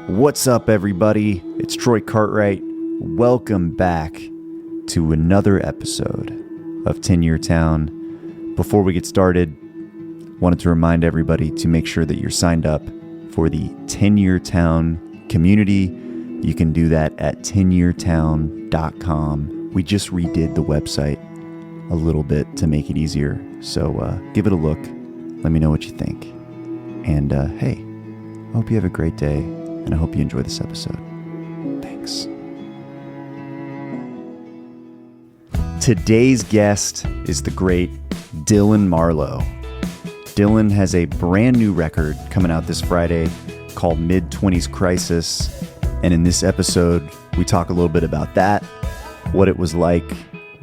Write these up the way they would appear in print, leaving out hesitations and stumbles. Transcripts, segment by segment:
What's up, everybody? It's Troy Cartwright. Welcome back to another episode of 10-Year Town. Before we get started, wanted to remind everybody to make sure that you're signed up for the 10-Year Town community. You can do that at 10yeartown.com. We just redid the website a little bit to make it easier. So give it a look. Let me know what you think. And hey, I hope you have a great day, and I hope you enjoy this episode. Thanks. Today's guest is the great Dylan Marlowe. Dylan has a brand new record coming out this Friday called Mid-Twenties Crisis. And in this episode, we talk a little bit about that, what it was like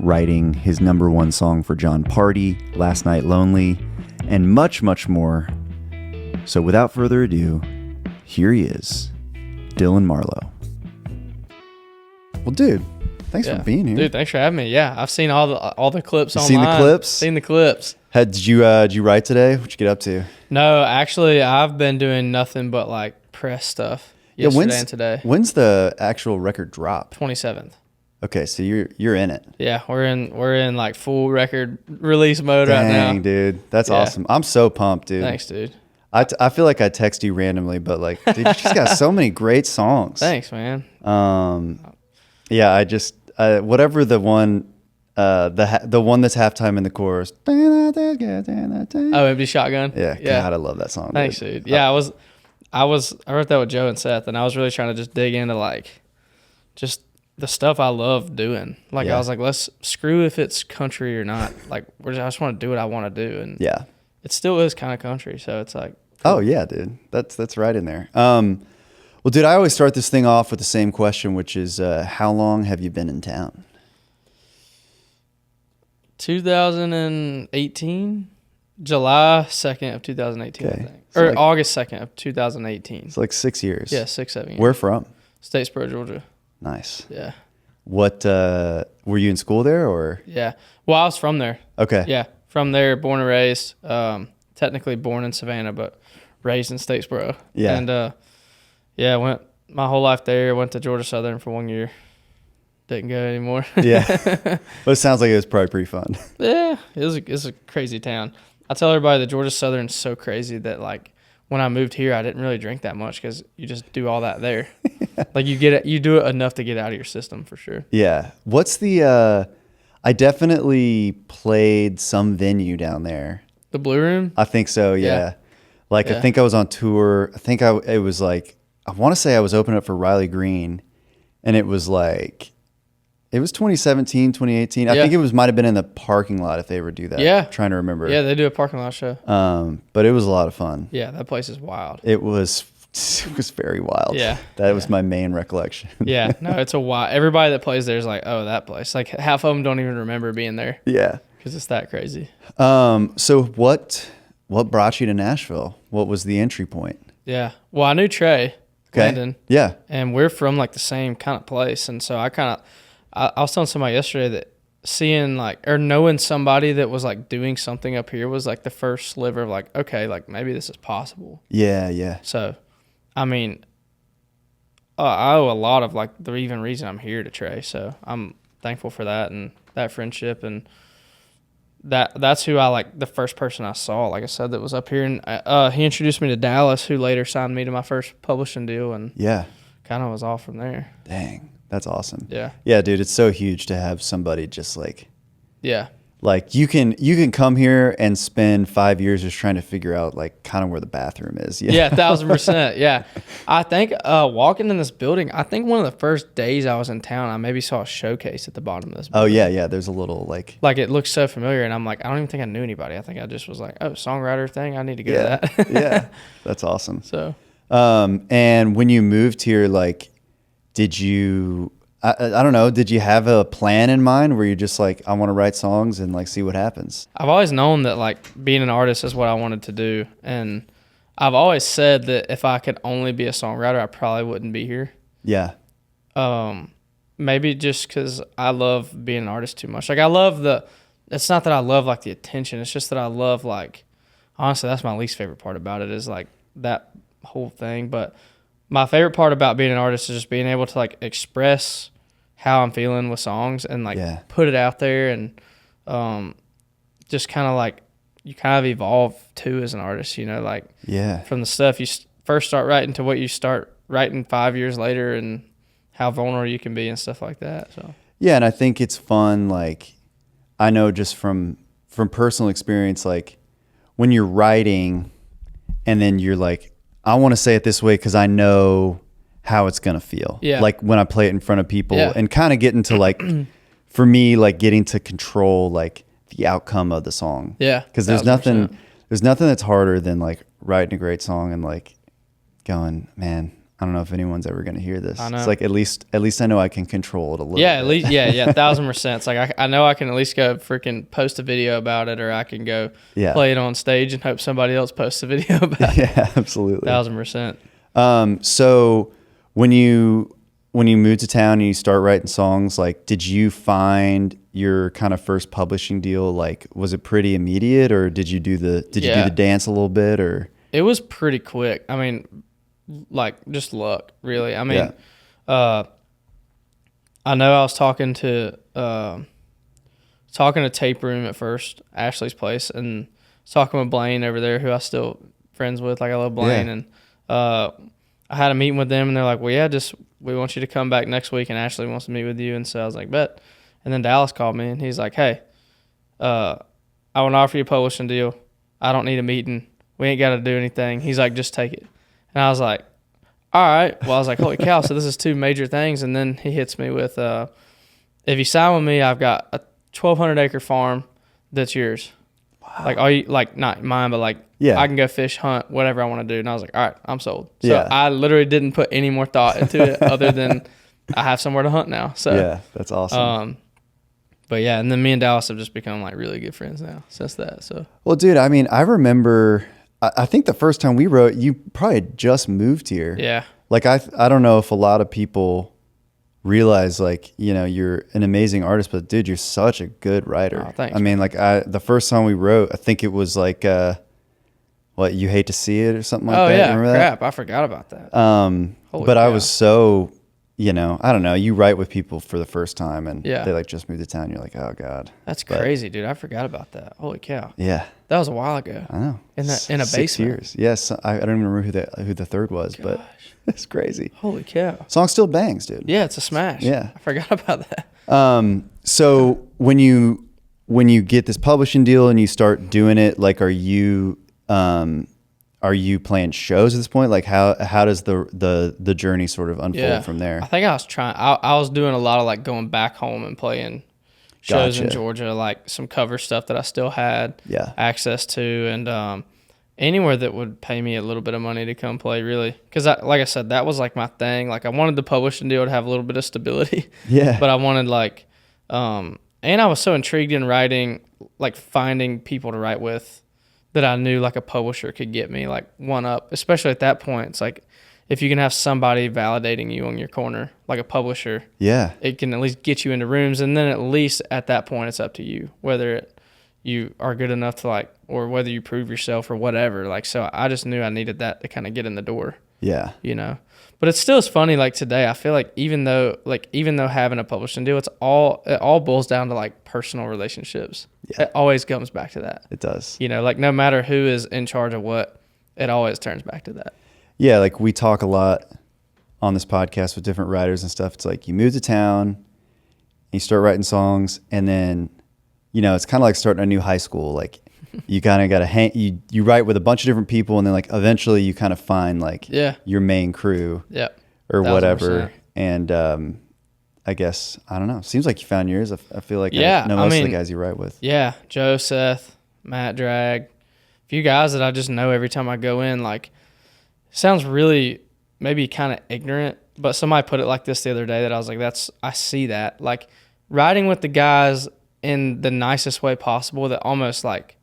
writing his number one song for Jon Pardi, Last Night Lonely, and much, much more. So without further ado, here he is, Dylan Marlowe. Well, dude, thanks for being here. Dude, thanks for having me. Yeah, I've seen all the clips online. Seen the clips? Seen the clips. Did you write today? What'd you get up to? No, actually, I've been doing nothing but like press stuff yesterday and today. When's the actual record drop? 27th. Okay, so you're in it. Yeah, we're in like full record release mode right now. Dang, dude, that's awesome. I'm so pumped, dude. Thanks, dude. I feel like I text you randomly, but like, dude, you just got so many great songs. Thanks, man. Yeah, I just whatever the one the one that's halftime in the chorus. Oh, Empty Shotgun. Yeah, God, I love that song. Thanks, dude. Yeah, I wrote that with Joe and Seth, and I was really trying to just dig into like just the stuff I love doing. Like I was like, let's screw if it's country or not. Like I just want to do what I want to do, and yeah, it still is kind of country. So it's like, cool. Oh yeah, dude, that's right in there. Well, dude, I always start this thing off with the same question, which is, how long have you been in town? 2018, July 2nd of 2018, okay. I think. Or like, August 2nd of 2018. It's like 6 years. Yeah, 6-7 years. Where from? Statesboro, Georgia. Nice. Yeah. What, were you in school there or? Yeah. Well, I was from there. Okay. Yeah. From there, born and raised. Technically born in Savannah, but raised in Statesboro. Yeah. And, yeah, went my whole life there. Went to Georgia Southern for 1 year. Didn't go anymore. Yeah. But it sounds like it was probably pretty fun. Yeah. It was a crazy town. I tell everybody that Georgia Southern's so crazy that, like, when I moved here, I didn't really drink that much because you just do all that there. Like, you do it enough to get out of your system for sure. Yeah. What's the, I definitely played some venue down there. The Blue Room? I think so, yeah. Like, I think I was on tour. I think it was like, I want to say I was opening up for Riley Green, and it was like, it was 2017, 2018. I think it might have been in the parking lot if they ever do that. Yeah. I'm trying to remember. Yeah, they do a parking lot show. But it was a lot of fun. Yeah, that place is wild. It was very wild. Yeah. That was my main recollection. Yeah, no, it's a wild. Everybody that plays there is like, oh, that place. Like, half of them don't even remember being there. Yeah. Because it's that crazy. So what brought you to Nashville? What was the entry point? Yeah. Well, I knew Trey Landon. Yeah. And we're from like the same kind of place. And so I was telling somebody yesterday that seeing like, or knowing somebody that was like doing something up here was like the first sliver of like, okay, like maybe this is possible. Yeah, yeah. So, I mean, I owe a lot of like the even reason I'm here to Trey. So I'm thankful for that and that friendship, and that's who I like, the first person I saw, like I said, that was up here. And he introduced me to Dallas, who later signed me to my first publishing deal, and kind of was off from there. Dang. That's awesome. Yeah. Yeah, dude, it's so huge to have somebody just like, yeah, like you can come here and spend 5 years just trying to figure out like kind of where the bathroom is. Yeah, 1,000%. Yeah. I think walking in this building, I think one of the first days I was in town, I maybe saw a showcase at the bottom of this building. Oh, yeah, yeah. There's a little like it looks so familiar, and I'm like, I don't even think I knew anybody. I think I just was like, oh, songwriter thing, I need to go to that. Yeah, that's awesome. So, and when you moved here, like, did you, I don't know, did you have a plan in mind where you're just like, I want to write songs and like see what happens? I've always known that like being an artist is what I wanted to do. And I've always said that if I could only be a songwriter, I probably wouldn't be here. Yeah. Maybe just because I love being an artist too much. Like it's not that I love like the attention. It's just that I love like, honestly, that's my least favorite part about it is like that whole thing. But my favorite part about being an artist is just being able to like express how I'm feeling with songs and like put it out there, and just kind of like you kind of evolve too as an artist, you know, like from the stuff you first start writing to what you start writing 5 years later, and how vulnerable you can be and stuff like that. So yeah, and I think it's fun. Like I know just from personal experience, like when you're writing and then you're like, I want to say it this way because I know how it's going to feel. Yeah. Like when I play it in front of people and kind of get into like, for me, like getting to control like the outcome of the song. Yeah. Because there's nothing that's harder than like writing a great song and like going, man, I don't know if anyone's ever going to hear this. I know. It's like, at least I know I can control it a little bit. At least, 1,000%. It's like, I know I can at least go freaking post a video about it, or I can go play it on stage and hope somebody else posts a video about it. Yeah, absolutely. 1,000%. So when you moved to town and you start writing songs, like, did you find your kind of first publishing deal? Like, was it pretty immediate, or did you do the dance a little bit, or? It was pretty quick. I mean, like just luck, really. I mean, I know I was talking to Tape Room at first, Ashley's place, and talking with Blaine over there, who I still friends with. Like I love Blaine, and I had a meeting with them, and they're like, "Well, yeah, we want you to come back next week, and Ashley wants to meet with you." And so I was like, "Bet." And then Dallas called me, and he's like, "Hey, I want to offer you a publishing deal. I don't need a meeting. We ain't got to do anything." He's like, "Just take it." And I was like, all right. Well, I was like, holy cow. So this is two major things. And then he hits me with, if you sign with me, I've got a 1,200 acre farm that's yours. Wow. Like, like not mine, but like, I can go fish, hunt, whatever I want to do. And I was like, all right, I'm sold. So I literally didn't put any more thought into it other than I have somewhere to hunt now. So yeah, that's awesome. But yeah, and then me and Dallas have just become like really good friends now since that. So, well, dude, I mean, I remember, I think the first time we wrote, you probably had just moved here. Yeah. Like, I don't know if a lot of people realize, like, you know, you're an amazing artist, but dude, you're such a good writer. Oh, thanks. I mean, like, the first song we wrote, I think it was like, what, You Hate to See It or something like that. Oh yeah, remember crap. that? I forgot about that. But I was so, you know, I don't know, you write with people for the first time and they like just moved to town. You're like, oh God. That's crazy, dude. I forgot about that. Holy cow. Yeah. That was a while ago. I know. In a 6 basement. years. Yes. I don't even remember who the third was, but it's crazy. Holy cow. Song still bangs, dude. Yeah, it's a smash. Yeah. I forgot about that. So when you get this publishing deal and you start doing it, like, are you playing shows at this point? Like, how does the journey sort of unfold from there? I think I was doing a lot of like going back home and playing shows in Georgia, like some cover stuff that I still had access to, and anywhere that would pay me a little bit of money to come play, really. Because like I said, that was like my thing. Like I wanted the publishing deal to have a little bit of stability. Yeah. But I wanted like, and I was so intrigued in writing, like finding people to write with, that I knew like a publisher could get me like one up, especially at that point. It's like, if you can have somebody validating you on your corner, like a publisher, it can at least get you into rooms. And then at least at that point, it's up to you, whether you are good enough to like, or whether you prove yourself or whatever. Like, so I just knew I needed that to kind of get in the door. Yeah. You know, but it still is funny. Like today, I feel like even though having a publishing deal, it all boils down to like personal relationships. Yeah. It always comes back to that. It does. You know, like no matter who is in charge of what, it always turns back to that. Yeah. Like we talk a lot on this podcast with different writers and stuff. It's like you move to town, you start writing songs, and then, you know, it's kind of like starting a new high school. Like you kind of got to you write with a bunch of different people, and then like eventually you kind of find like your main crew or whatever. And I guess, I don't know. Seems like you found yours. I feel like I know most of the guys you write with. Yeah. Joe, Seth, Matt, Drag, a few guys that I just know every time I go in. Like, sounds really maybe kind of ignorant, but somebody put it like this the other day that I was like, I see that. Like, writing with the guys in the nicest way possible, that almost like,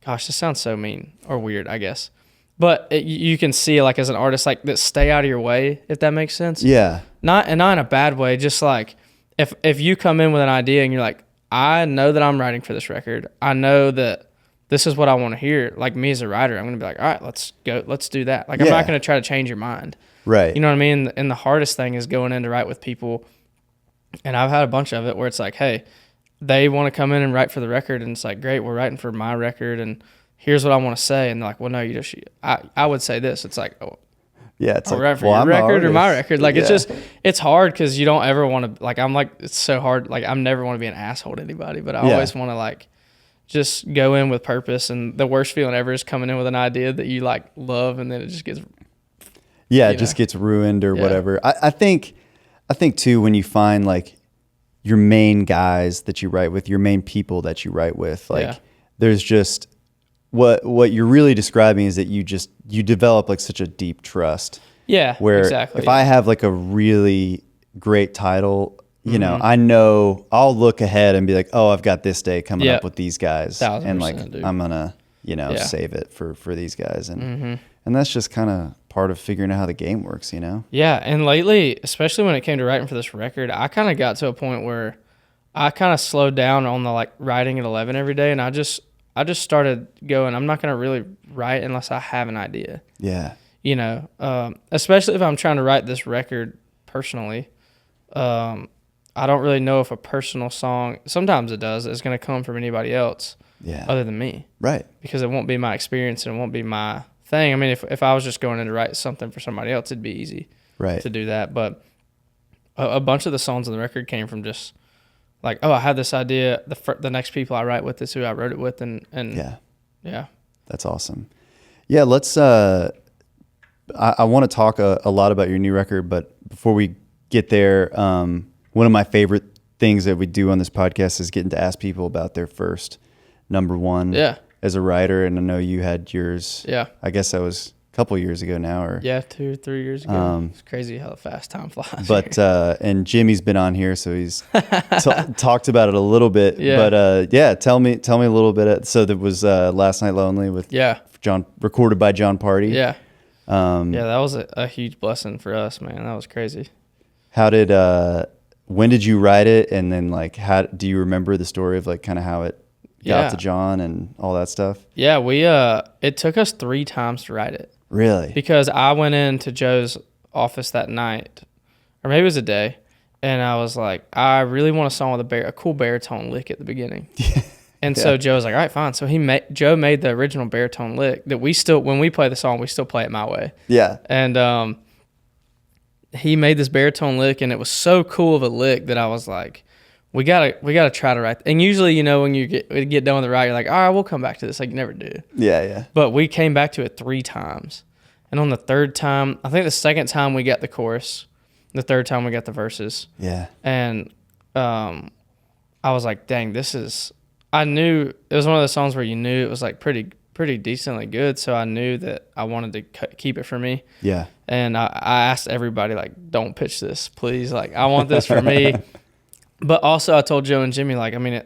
gosh, this sounds so mean or weird, I guess. But you can see, like, as an artist, like, that stay out of your way, if that makes sense. Yeah. Not in a bad way, just like, if you come in with an idea and you're like, I know that I'm writing for this record. I know that this is what I want to hear. Like, me as a writer, I'm going to be like, all right, let's go. Let's do that. Like, I'm not going to try to change your mind. Right. You know what I mean? And the hardest thing is going in to write with people. And I've had a bunch of it where it's like, hey, they want to come in and write for the record, and it's like, great, we're writing for my record, and here's what I want to say. And they're like, well, no, I would say this. It's like, oh, yeah, it's like, right for your I'm record or my record. Like, yeah. it's hard because you don't ever want to, like, I'm like, it's so hard. Like, I never want to be an asshole to anybody, but I always want to, like, just go in with purpose. And the worst feeling ever is coming in with an idea that you, like, love, and then it just gets, it just gets ruined or whatever. I think too, when you find, like, your main guys that you write with, your main people that you write with, like, there's just what you're really describing is that you develop, like, such a deep trust. Yeah, where exactly. If I have, like, a really great title, you know, I know I'll look ahead and be like, oh, I've got this day coming up with these guys, and, like, dude. I'm gonna, save it for these guys, and that's just kind of part of figuring out how the game works, you know? Yeah, and lately, especially when it came to writing for this record, I kind of got to a point where I kind of slowed down on the, like, writing at 11 every day, and I just started going, I'm not going to really write unless I have an idea. Yeah. You know, especially if I'm trying to write this record personally. I don't really know if a personal song, sometimes it does, is going to come from anybody else other than me. Right. Because it won't be my experience and it won't be my thing. I mean, if I was just going in to write something for somebody else, it'd be easy to do that. But a bunch of the songs on the record came from just like, oh, I had this idea. The next people I write with is who I wrote it with, and yeah, that's awesome. Yeah, let's. I want to talk a lot about your new record, but before we get there, one of my favorite things that we do on this podcast is getting to ask people about their first number one. As a writer, and I know you had yours. Yeah. I guess that was a couple years ago now, or 2 or 3 years ago. It's crazy how fast time flies. But and Jimmy's been on here, so he's talked about it a little bit. Yeah. But tell me a little bit. So that was Last Night Lonely with Jon, recorded by Jon Pardi. Yeah. That was a huge blessing for us, man. That was crazy. When did you write it, and then, like, how do you remember the story of, like, kind of how it got to Jon and all that stuff? Yeah, it took us 3 times to write it. Really? Because I went into Joe's office that night, or maybe it was a day, and I was like, I really want a song with a cool baritone lick at the beginning. And so Joe was like, all right, fine. So Joe made the original baritone lick that when we play the song, we still play it my way. Yeah. And he made this baritone lick, and it was so cool of a lick that I was like, we gotta try to write. And usually, you know, when you get done with the write, you're like, all right, we'll come back to this. Like, you never do. Yeah. But we came back to it 3 times. And on the 3rd time, I think the 2nd time we got the chorus, the 3rd time we got the verses. Yeah. And I was like, dang, I knew it was one of those songs where you knew it was, like, pretty decently good. So I knew that I wanted to keep it for me. Yeah. And I asked everybody, like, don't pitch this, please. Like, I want this for me. But also I told Joe and Jimmy, like, I mean,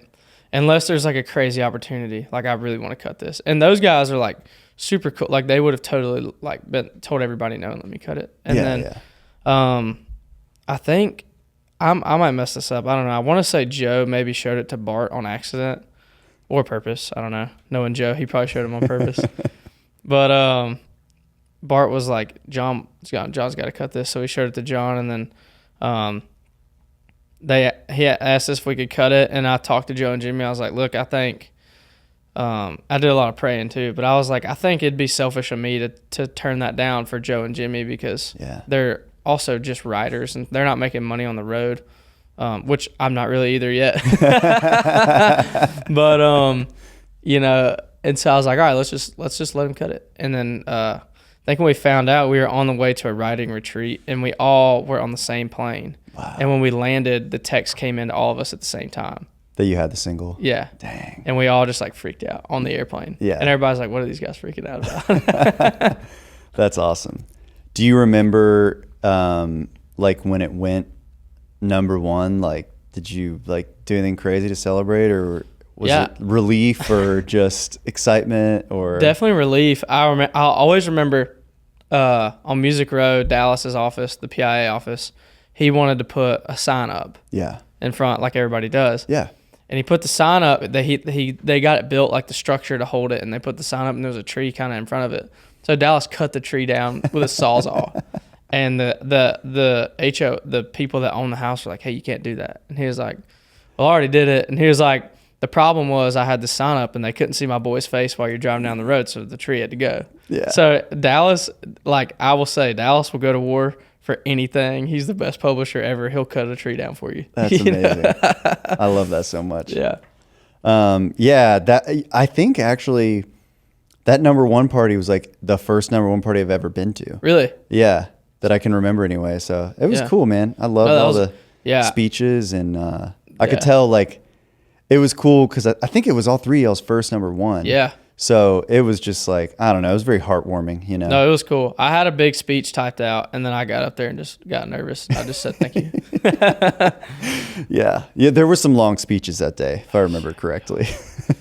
unless there's, like, a crazy opportunity, like, I really want to cut this. And those guys are, like, super cool. Like, they would have totally, like, told everybody no and let me cut it. And I think I might mess this up. I don't know. I want to say Joe maybe showed it to Bart on accident or purpose. I don't know. Knowing Joe, he probably showed him on purpose. But Bart was like, John's got to cut this. So he showed it to Jon, and then he asked us if we could cut it, and I talked to Joe and Jimmy. I was like, look, I think I did a lot of praying too, but I was like, I think it'd be selfish of me to turn that down for Joe and Jimmy, because they're also just writers and they're not making money on the road, which I'm not really either yet. But you know, and so I was like, all right, let's just let him cut it. And then I think when we found out, we were on the way to a writing retreat, and we all were on the same plane. Wow. And when we landed, the text came in to all of us at the same time. That you had the single? Yeah. Dang. And we all just, like, freaked out on the airplane. Yeah. And everybody's like, what are these guys freaking out about? That's awesome. Do you remember, like, when it went number 1, like, did you, like, do anything crazy to celebrate, or was it relief or just excitement? Or definitely relief. I'll always remember on Music Row, Dallas's office, the PIA office, he wanted to put a sign up in front like everybody does. Yeah. And he put the sign up. They got it built, like the structure to hold it, and they put the sign up, and there was a tree kind of in front of it. So Dallas cut the tree down with a Sawzall. And the people that own the house were like, hey, you can't do that. And he was like, well, I already did it. And he was like, the problem was I had the sign up and they couldn't see my boy's face while you're driving down the road, so the tree had to go. Yeah. So Dallas, like I will say, Dallas will go to war for anything. He's the best publisher ever. He'll cut a tree down for you. That's amazing. I love that so much. Yeah. That I think actually that number one party was like the first number one party I've ever been to. Really? Yeah. That I can remember anyway. So it was cool, man. I loved all the speeches, and I could tell like it was cool because I think it was all three of y'all's first number one. Yeah. So it was just like, I don't know, it was very heartwarming, you know? No, it was cool. I had a big speech typed out, and then I got up there and just got nervous. I just said thank you. Yeah, there were some long speeches that day, if I remember correctly.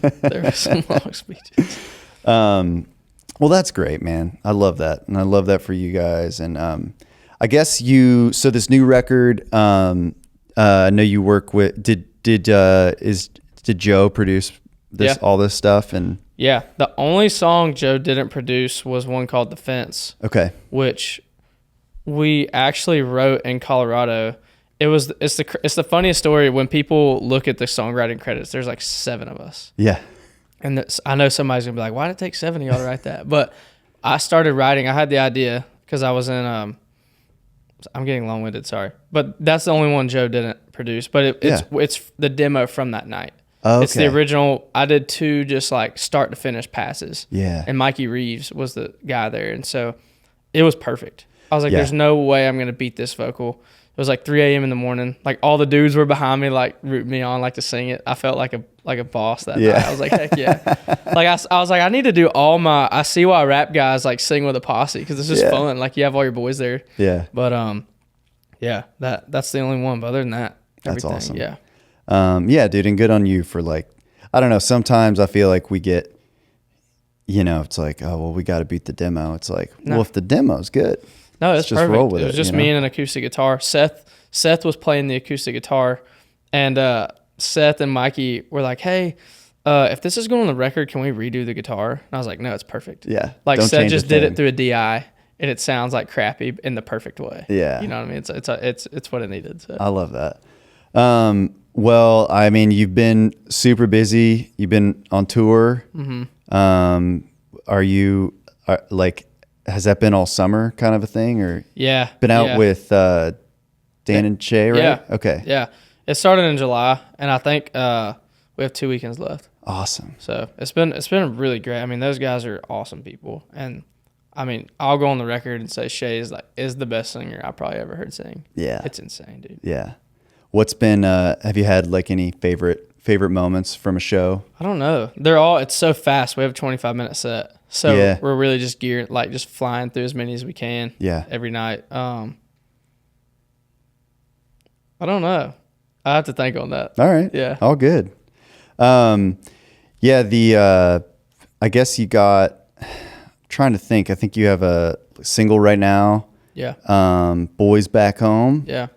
There were some long speeches. Well, that's great, man. I love that. And I love that for you guys. And I guess so this new record, I know you work with, did Joe produce all this stuff? And yeah, the only song Joe didn't produce was one called "The Fence." Okay. Which we actually wrote in Colorado. It's the funniest story. When people look at the songwriting credits, there's like 7 of us. Yeah. And I know somebody's gonna be like, "Why did it take 7 of y'all to write that?" But I started writing. I had the idea because I was in. I'm getting long-winded. Sorry, but that's the only one Joe didn't produce. But it's the demo from that night. Oh, okay. It's the original. I did 2 just like start to finish passes. Yeah. And Mikey Reeves was the guy there, and so it was perfect. I was like, "There's no way I'm gonna beat this vocal." It was like 3 a.m. in the morning. Like all the dudes were behind me, like rooting me on, like to sing it. I felt like a boss that night. I was like, heck yeah. Like I was like, I need to do all my. I see why rap guys like sing with a posse because it's just fun. Like you have all your boys there. Yeah. But yeah, that's the only one. But other than that, that's awesome. Yeah. Yeah, dude, and good on you for like. I don't know. Sometimes I feel like we get. It's like, oh well, we got to beat the demo. It's like, well, if the demo's good. No, it's just perfect. roll with it was just me and an acoustic guitar. Seth was playing the acoustic guitar, and Seth and Mikey were like, "Hey, if this is going on the record, can we redo the guitar?" And I was like, "No, it's perfect." Yeah, like Seth just did it through a DI, and it sounds like crappy in the perfect way. Yeah, you know what I mean? It's what it needed. So. I love that. Well, I mean, you've been super busy. You've been on tour. Mm-hmm. Has that been all summer kind of a thing, or been out with Dan and Shay, right? Yeah. Okay. Yeah. It started in July, and I think we have 2 weekends left. Awesome. So it's been really great. I mean, those guys are awesome people, and I mean, I'll go on the record and say Shay is the best singer I probably ever heard sing. Yeah. It's insane, dude. Yeah. What's been? Have you had like any favorite moments from a show? I don't know. It's so fast. We have a 25-minute set. So we're really just geared, like just flying through as many as we can every night. I don't know. I have to think on that. All right. Yeah. All good. I guess you got, I'm trying to think. I think you have a single right now. Yeah. Boys Back Home. Yeah.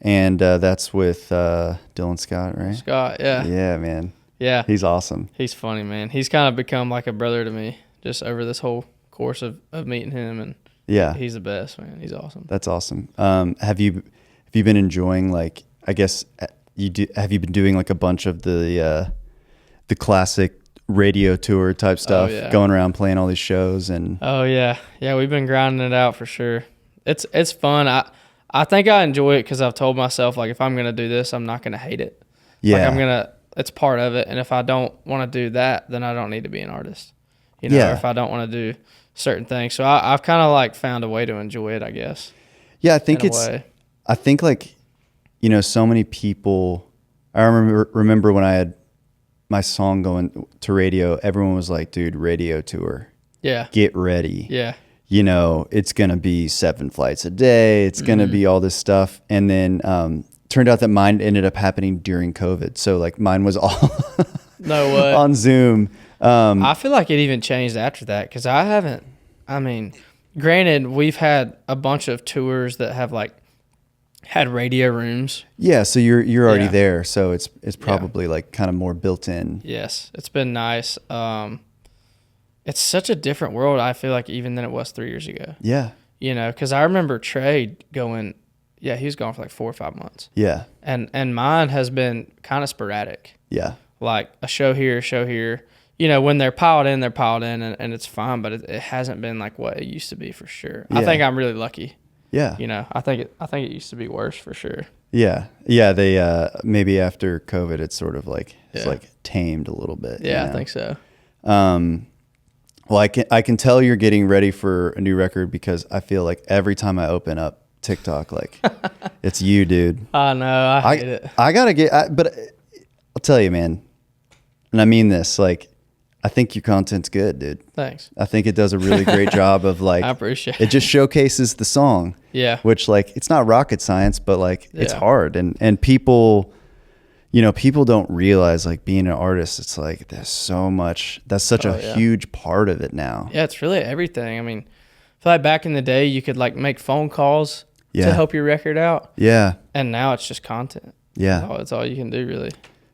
And that's with Dylan Scott, right? Scott, yeah. Yeah, man. Yeah. He's awesome. He's funny, man. He's kind of become like a brother to me just over this whole course of meeting him, and he's the best, man. He's awesome. That's awesome. Have you been enjoying, like, I guess have you been doing like a bunch of the classic radio tour type stuff, going around playing all these shows? And we've been grinding it out for sure. It's fun. I think I enjoy it because I've told myself, like, if I'm gonna do this, I'm not gonna hate it. Like it's part of it, and if I don't want to do that, then I don't need to be an artist. Or if I don't want to do certain things. So I've kind of like found a way to enjoy it, I guess. Yeah, I think I think like, so many people, I remember when I had my song going to radio, everyone was like, dude, radio tour. Yeah. Get ready. Yeah. It's going to be 7 flights a day. It's going to be all this stuff. And then turned out that mine ended up happening during COVID. So like mine was all no way. on Zoom. I feel like it even changed after that because granted, we've had a bunch of tours that have like had radio rooms. Yeah, so you're already there, so it's probably like kind of more built in. Yes, it's been nice. It's such a different world, I feel like, even than it was 3 years ago. Yeah. you know, because I remember Trey going, yeah, he was gone for like 4 or 5 months. Yeah. And mine has been kind of sporadic. Yeah. Like a show here, you know, when they're piled in, and it's fine, but it hasn't been like what it used to be for sure. Yeah. I think I'm really lucky. Yeah. You know, I think it used to be worse for sure. Yeah. Yeah. They, maybe after COVID, it's sort of like, it's like tamed a little bit. Yeah, you know? I think so. Well, I can tell you're getting ready for a new record because I feel like every time I open up TikTok, like it's you, dude. I know. I hate it. I gotta but I'll tell you, man, and I mean this, like, I think your content's good, dude. Thanks. I think it does a really great job of like, I appreciate it. Just showcases the song. Yeah. Which, like, it's not rocket science, but like it's Yeah. hard. And people, you know, people don't realize, like, being an artist, it's like there's so much, that's such a huge part of it now. Yeah, it's really everything. I mean, I feel like back in the day you could like make phone calls to help your record out. Yeah. And now it's just content. Yeah. That's all you can do, really.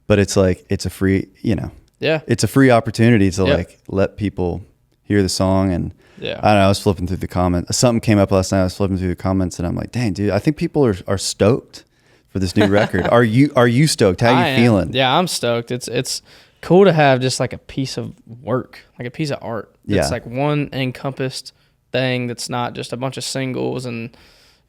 But it's like, it's a free, you know. Yeah. It's a free opportunity to like let people hear the song. And I don't know, I was flipping through the comments. Something came up last night. I was flipping through the comments and I'm like, dang, dude, I think people are stoked for this new record. Are you stoked? How are you feeling? Yeah, I'm stoked. It's cool to have just like a piece of work, like a piece of art. It's like one encompassed thing that's not just a bunch of singles, and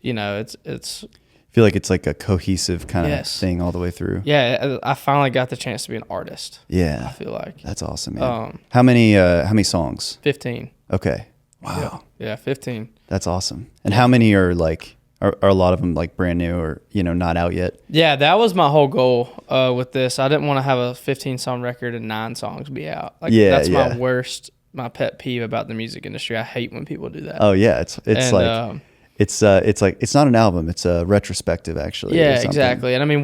you know, it's I feel like it's like a cohesive kind of thing all the way through. Yeah, I finally got the chance to be an artist. Yeah. I feel like. That's awesome, man. How many songs? 15. Okay. Wow. Yeah, 15. That's awesome. And how many are like, are a lot of them like brand new or, you know, not out yet? Yeah, that was my whole goal with this. I didn't want to have a 15-song record and 9 songs be out. Like, that's my worst, my pet peeve about the music industry. I hate when people do that. Oh yeah, it's like it's like, it's not an album, it's a retrospective actually. Yeah, exactly. And I mean,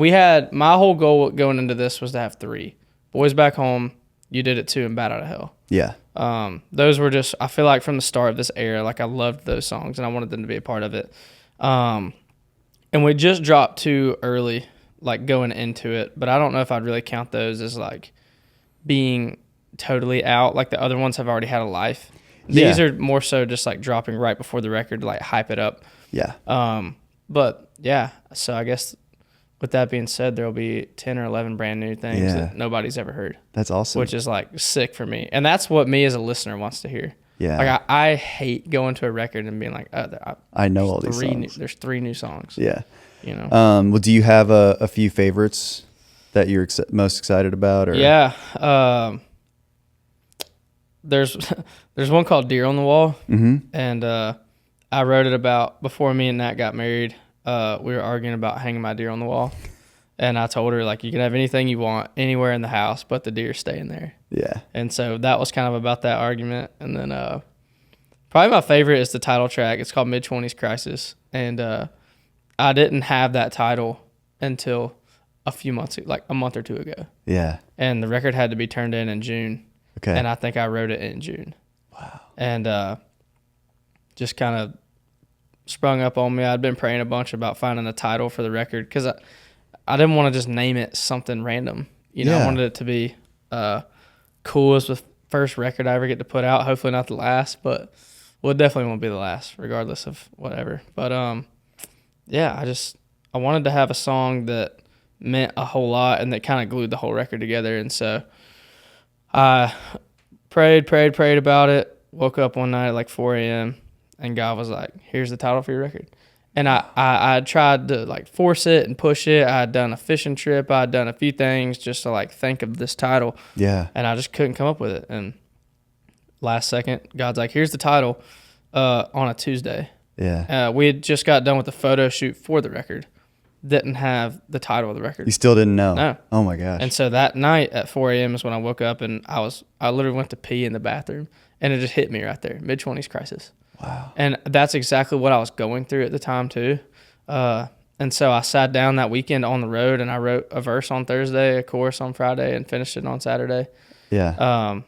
my whole goal going into this was to have 3. Boys Back Home, You Did It Too, and Bat Out of Hell. Yeah. Those were just, I feel like from the start of this era, like I loved those songs and I wanted them to be a part of it. And we just dropped 2 early, like going into it, but I don't know if I'd really count those as like being totally out. Like the other ones have already had a life. These are more so just like dropping right before the record to like hype it up. Yeah. But yeah, so I guess with that being said, there'll be 10 or 11 brand new things that nobody's ever heard. That's awesome. Which is like sick for me. And that's what me as a listener wants to hear. Yeah. Like I hate going to a record and being like, oh, I know all these songs. There's 3 new songs. Yeah. You know. Well, do you have a few favorites that you're most excited about? Or? Yeah. There's one called Deer on the Wall. Mm-hmm. And I wrote it about before me and Nat got married. We were arguing about hanging my deer on the wall. And I told her, like, you can have anything you want anywhere in the house, but the deer stay in there. Yeah. And so that was kind of about that argument. And then probably my favorite is the title track. It's called Mid-Twenties Crisis. And I didn't have that title until a few months, like a month or 2 ago. Yeah. And the record had to be turned in June. Okay. And I think I wrote it in June. Wow. And just kind of sprung up on me. I'd been praying a bunch about finding a title for the record because I didn't want to just name it something random. You know, I wanted it to be cool as the first record I ever get to put out. Hopefully not the last, but well, it definitely won't be the last, regardless of whatever. But yeah, I wanted to have a song that meant a whole lot and that kind of glued the whole record together. And so I prayed about it. Woke up one night at like 4 a.m. and God was like, "Here's the title for your record." And I tried to like force it and push it. I had done a fishing trip. I had done a few things just to like think of this title. Yeah. And I just couldn't come up with it. And last second, God's like, "Here's the title," on a Tuesday. Yeah. We had just got done with the photo shoot for the record. Didn't have the title of the record. You still didn't know? No. Oh my gosh. And so that night at 4 a.m. is when I woke up and I literally went to pee in the bathroom and it just hit me right there. Mid-Twenties Crisis. Wow. And that's exactly what I was going through at the time too. And so I sat down that weekend on the road and I wrote a verse on Thursday, a chorus on Friday, and finished it on Saturday. Yeah.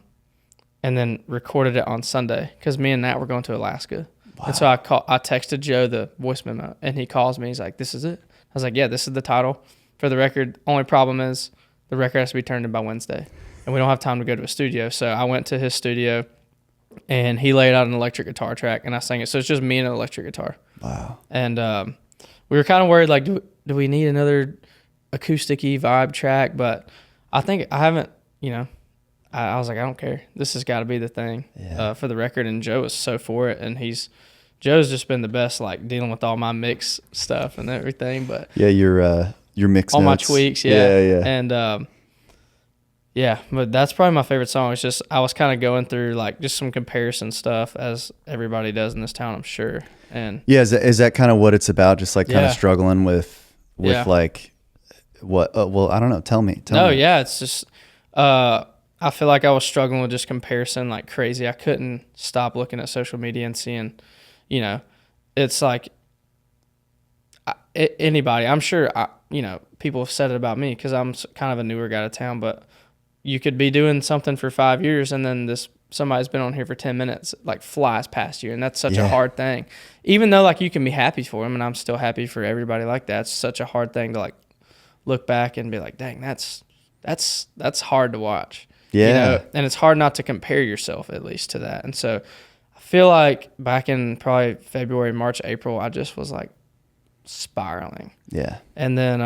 And then recorded it on Sunday because me and Nat were going to Alaska. Wow. And so I texted Joe the voice memo and he calls me. He's like, "This is it?" I was like, "Yeah, this is the title for the record. Only problem is the record has to be turned in by Wednesday and we don't have time to go to a studio." So I went to his studio and he laid out an electric guitar track, and I sang it. So it's just me and an electric guitar. Wow. And we were kind of worried, like, do we need another acoustic-y vibe track? But I think I haven't, I was like, I don't care. This has got to be the thing for the record. And Joe was so for it, and Joe's just been the best, like, dealing with all my mix stuff and everything. But yeah, your mix all notes. my tweaks, yeah. And but that's probably my favorite song. It's just I was kind of going through like just some comparison stuff, as everybody does in this town, I'm sure. And yeah, is that kind of what it's about? Just like kind of struggling with like what? Well, I don't know. Tell me. Yeah, it's just I feel like I was struggling with just comparison like crazy. I couldn't stop looking at social media and seeing, it's like anybody. I'm sure people have said it about me because I'm kind of a newer guy to town, but you could be doing something for 5 years and then somebody's been on here for 10 minutes, like flies past you. And that's such a hard thing, even though like you can be happy for them. And I'm still happy for everybody like that. It's such a hard thing to like look back and be like, dang, that's hard to watch. Yeah. And it's hard not to compare yourself at least to that. And so I feel like back in probably February, March, April, I just was like spiraling. Yeah. And then,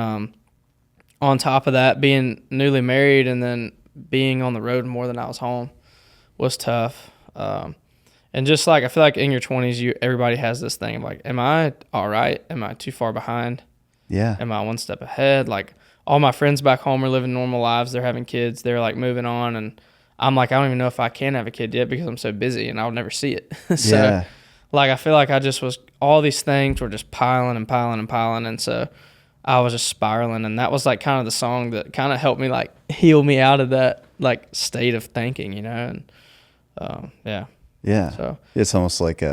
on top of that, being newly married and then being on the road more than I was home was tough. And just like, I feel like in your 20s, everybody has this thing of like, am I all right? Am I too far behind? Yeah. Am I one step ahead? Like all my friends back home are living normal lives. They're having kids. They're like moving on. And I'm like, I don't even know if I can have a kid yet because I'm so busy and I'll never see it. So like, I feel like all these things were just piling and piling and piling. And so I was just spiraling, and that was like kind of the song that kind of helped me like heal me out of that like state of thinking, and so it's almost like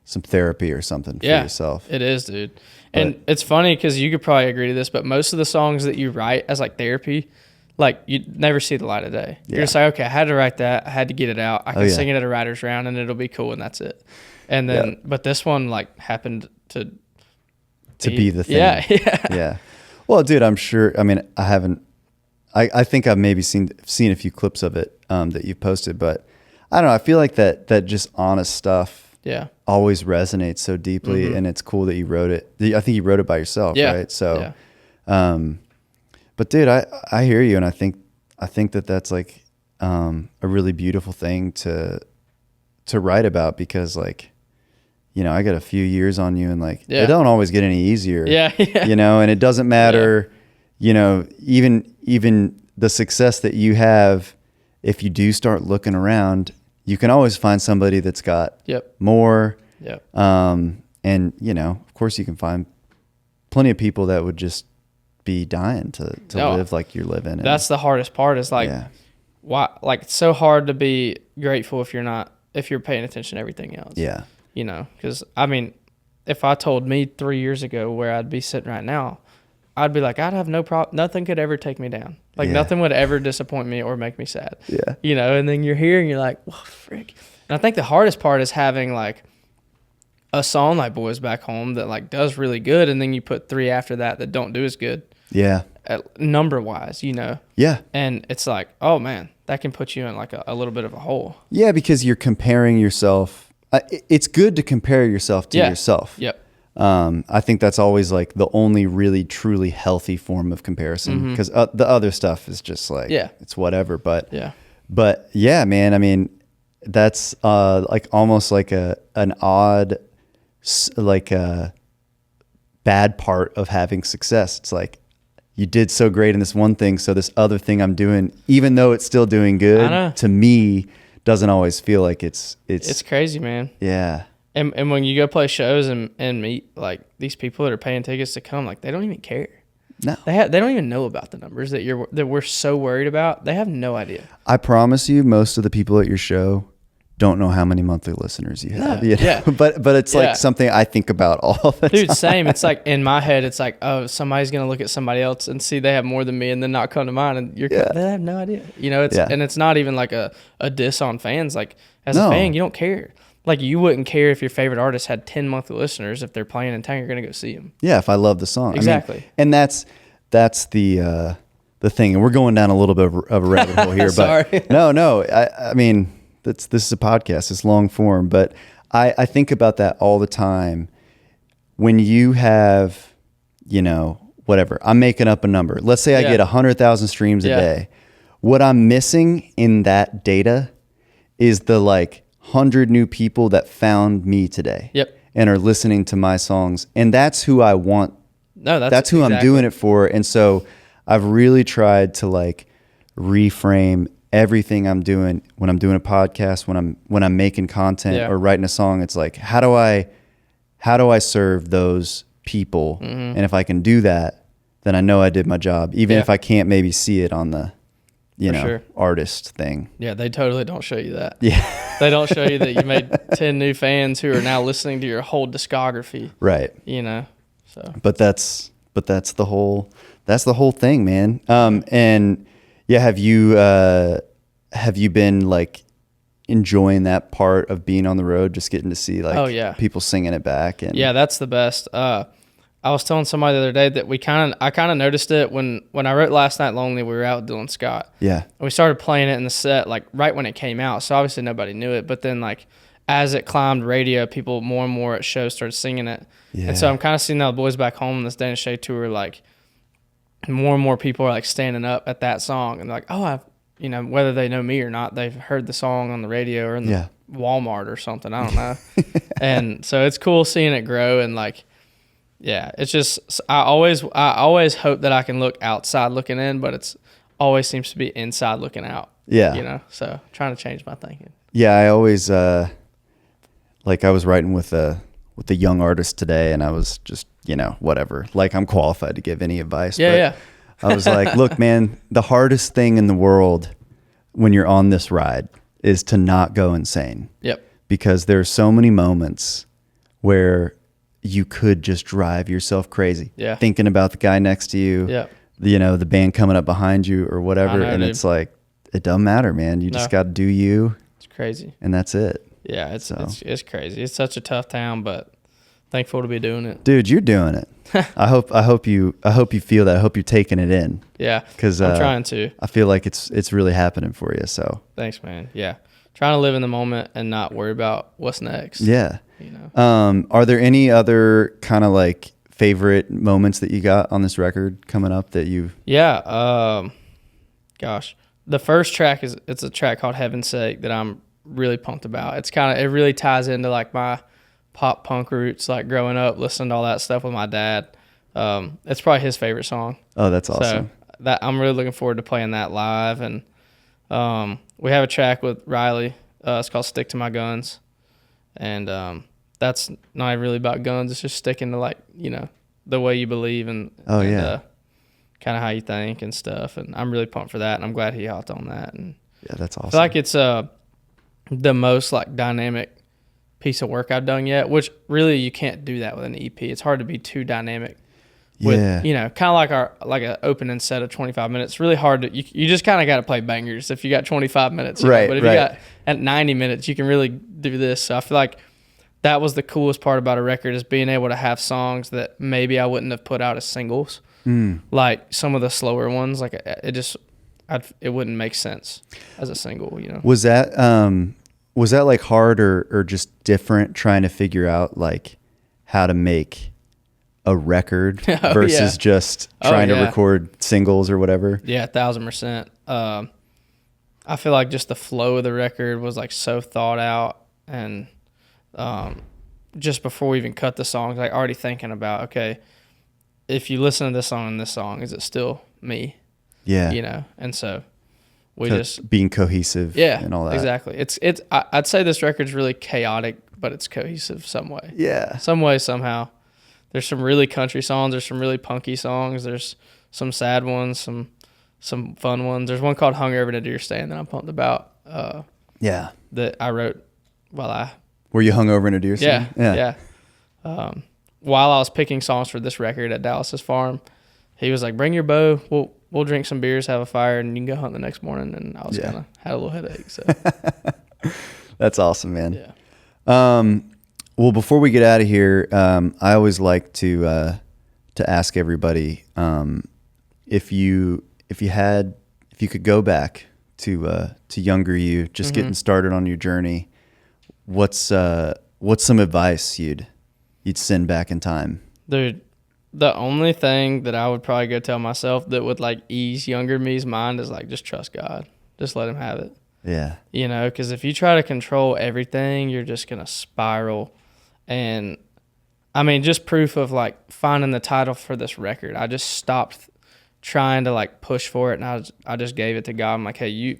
some therapy or something for yourself. It is, dude. And it's funny because you could probably agree to this, but most of the songs that you write as like therapy, like you never see the light of day. You're just like, okay, I had to write that, I had to get it out, I can sing it at a writer's round and it'll be cool, and that's it. And then but this one like happened to be the thing. Yeah. Well, dude, I'm sure. I mean, I haven't. I think I've maybe seen a few clips of it that you've posted, but I don't know. I feel like that just honest stuff. Always resonates so deeply, and it's cool that you wrote it. I think you wrote it by yourself, right? So, but dude, I hear you, and I think that's like a really beautiful thing to write about, because like, I got a few years on you, and like, it don't always get any easier. And it doesn't matter, even the success that you have, if you do start looking around, you can always find somebody that's got more. And of course you can find plenty of people that would just be dying to live like you're living. And that's the hardest part, is like, why, like, it's so hard to be grateful if you're paying attention to everything else. Because I mean, if I told me 3 years ago where I'd be sitting right now, I'd be like, I'd have no problem. Nothing could ever take me down. Like nothing would ever disappoint me or make me sad. And then you're here and you're like, well, frick. And I think the hardest part is having like a song like Boys Back Home that like does really good, and then you put 3 after that don't do as good. Number wise, And it's like, oh man, that can put you in like a little bit of a hole. Yeah, because you're comparing yourself. It's good to compare yourself to yourself. I think that's always like the only really truly healthy form of comparison, because the other stuff is just like, it's whatever. But yeah, man, I mean, that's like almost like an odd, like a bad part of having success. It's like, you did so great in this one thing, so this other thing I'm doing, even though it's still doing good, to me, doesn't always feel like it's crazy, man. Yeah. And when you go play shows and meet like these people that are paying tickets to come, like they don't even care. No. They don't even know about the numbers that we're so worried about. They have no idea. I promise you, most of the people at your show don't know how many monthly listeners you have. But it's like something I think about all the time. Dude, same. It's like in my head, it's like, oh, somebody's gonna look at somebody else and see they have more than me, and then not come to mine, and they have no idea. And it's not even like a diss on fans. Like as a fan, you don't care. Like you wouldn't care if your favorite artist had 10 monthly listeners. If they're playing in town, you're gonna go see them. Yeah, if I love the song. Exactly. I mean, and that's the thing. And we're going down a little bit of a rabbit hole here. Sorry. But no. I mean, this is a podcast, it's long form, but I think about that all the time. When you have, whatever, I'm making up a number. Let's say I get 100,000 streams a day. What I'm missing in that data is the 100 new people that found me today. Yep. And are listening to my songs. And that's who I want. No, that's who I'm doing it for. And so I've really tried to reframe everything I'm doing when I'm doing a podcast, when I'm making content or writing a song. It's how do I serve those people? And if I can do that, then I know I did my job, even if I can't maybe see it on the artist thing. Yeah, they totally don't show you that. Yeah. They don't show you that you made 10 new fans who are now listening to your whole discography. Right. So. But that's the whole thing, man. And yeah, have you been enjoying that part of being on the road, just getting to see people singing it back? And yeah, that's the best. I was telling somebody the other day that I kind of noticed it when I wrote Last Night Lonely. We were out with Dylan Scott. Yeah. And we started playing it in the set right when it came out. So obviously nobody knew it, but then as it climbed radio, people more and more at shows started singing it. Yeah. And so I'm kind of seeing now the boys back home on this Dan Shay tour, more and more people are standing up at that song and whether they know me or not, they've heard the song on the radio or in the Walmart or something. I don't know. And so it's cool seeing it grow and it's just I always hope that I can look outside looking in, but it's always seems to be inside looking out. Yeah. So trying to change my thinking. Yeah, I always I was writing with a young artist today, and I was just whatever. I'm qualified to give any advice. Yeah. I was look, man, the hardest thing in the world when you're on this ride is to not go insane. Yep. Because there's so many moments where you could just drive yourself crazy. Yeah. Thinking about the guy next to you. Yeah. The band coming up behind you or whatever. Know, and dude. It's it doesn't matter, man. You just got to do you. It's crazy. And that's it. Yeah, it's crazy. It's such a tough town, but thankful to be doing it. Dude, you're doing it. I hope you feel that. I hope you're taking it in. Yeah. Cuz I'm trying to. I feel like it's really happening for you, so. Thanks, man. Yeah. Trying to live in the moment and not worry about what's next. Yeah. Are there any other kind of favorite moments that you got on this record coming up that you? Yeah. Gosh, the first track it's a track called Heaven's Sake that I'm really pumped about. It really ties into my pop punk roots, growing up listening to all that stuff with my dad. It's probably his favorite song. Oh, that's awesome. So I'm really looking forward to playing that live. And we have a track with Riley. It's called Stick to My Guns. And that's not really about guns. It's just sticking to the way you believe and kind of how you think and stuff. And I'm really pumped for that. And I'm glad he hopped on that. And yeah, that's awesome. I feel like it's the most dynamic piece of work I've done yet, which really you can't do that with an EP. It's hard to be too dynamic with, kind of like an opening set of 25 minutes. It's really hard to, you just kind of got to play bangers if you got 25 minutes. Right. But if you got at 90 minutes, you can really do this. So I feel like that was the coolest part about a record, is being able to have songs that maybe I wouldn't have put out as singles. Like some of the slower ones, it wouldn't make sense as a single, Was that hard or just different, trying to figure out how to make a record versus just trying to record singles or whatever? Yeah, 1,000%. I feel like just the flow of the record was so thought out, and just before we even cut the songs, already thinking about, okay, if you listen to this song and this song, is it still me? Yeah. And so we just being cohesive and all that. Exactly. I'd say this record's really chaotic, but it's cohesive some way. Yeah. Some way, somehow. There's some really country songs, there's some really punky songs, there's some sad ones, some fun ones. There's one called Hunger Every Day to Your Stand that I'm pumped about. That I wrote while Were you hungover in a deer stand? Yeah. While I was picking songs for this record at Dallas's farm, he was like, "Bring your bow. We'll drink some beers, have a fire, and you can go hunt the next morning." And I was had a little headache. So that's awesome, man. Yeah. Well, before we get out of here, I always like to ask everybody if you could go back to younger you, just getting started on your journey, what's some advice you'd send back in time? Dude, the only thing that I would probably go tell myself that would like ease younger me's mind is like, just trust God. Just let him have it. Yeah. You know, because if you try to control everything, you're just going to spiral. And I mean, just proof of like finding the title for this record. I just stopped trying to like push for it, and I just gave it to God. I'm like, hey,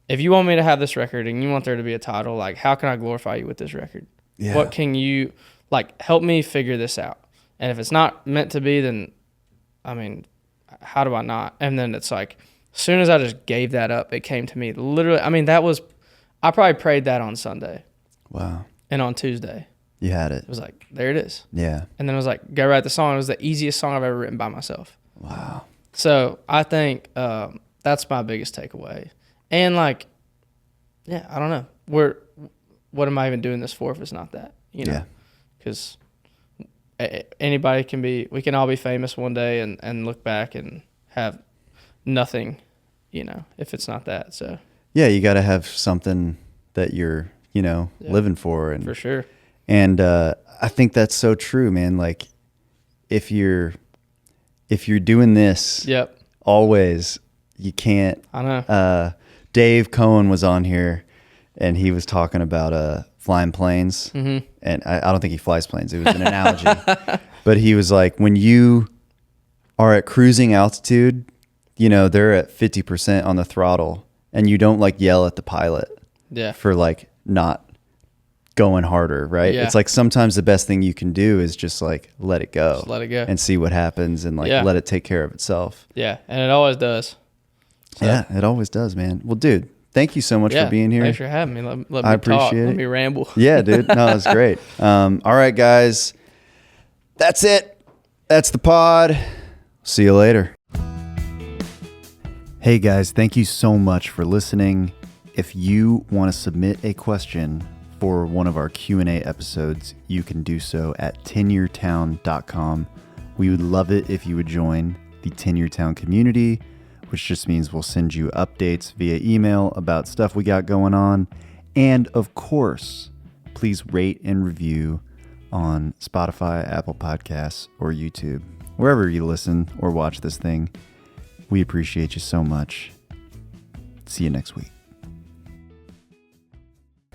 if you want me to have this record and you want there to be a title, like, how can I glorify you with this record? Yeah. What can you, like, help me figure this out? And if it's not meant to be, then, I mean, how do I not? And then it's like, as soon as I just gave that up, it came to me literally. I mean, I probably prayed that on Sunday. Wow. And on Tuesday. You had it. It was like, there it is. Yeah. And then it was like, go write the song. It was the easiest song I've ever written by myself. Wow. So I think that's my biggest takeaway. And like, yeah, I don't know. What am I even doing this for if it's not that? You know? Because we can all be famous one day and look back and have nothing, you know, if it's not that. So yeah, you got to have something that you're, living for. And for sure. And I think that's so true, man. Like if you're doing this always, you can't. I know. Dave Cohen was on here and he was talking about flying planes. Mm-hmm. And I don't think he flies planes. It was an analogy. But he was like, when you are at cruising altitude, they're at 50% on the throttle and you don't like yell at the pilot for like not going harder, right? Yeah. It's like sometimes the best thing you can do is just like let it go. Just let it go. And see what happens and like let it take care of itself. Yeah, and it always does. So. Yeah, it always does, man. Well, dude, thank you so much for being here. Thanks for having me. Let me I appreciate talk. it. Let me ramble. Yeah, dude. No, it's great. All right, guys. That's it. That's the pod. See you later. Hey, guys. Thank you so much for listening. If you want to submit a question for one of our Q&A episodes, you can do so at tenuretowne.com. We would love it if you would join the Tenuretown community, which just means we'll send you updates via email about stuff we got going on. And of course, please rate and review on Spotify, Apple Podcasts, or YouTube. Wherever you listen or watch this thing, we appreciate you so much. See you next week.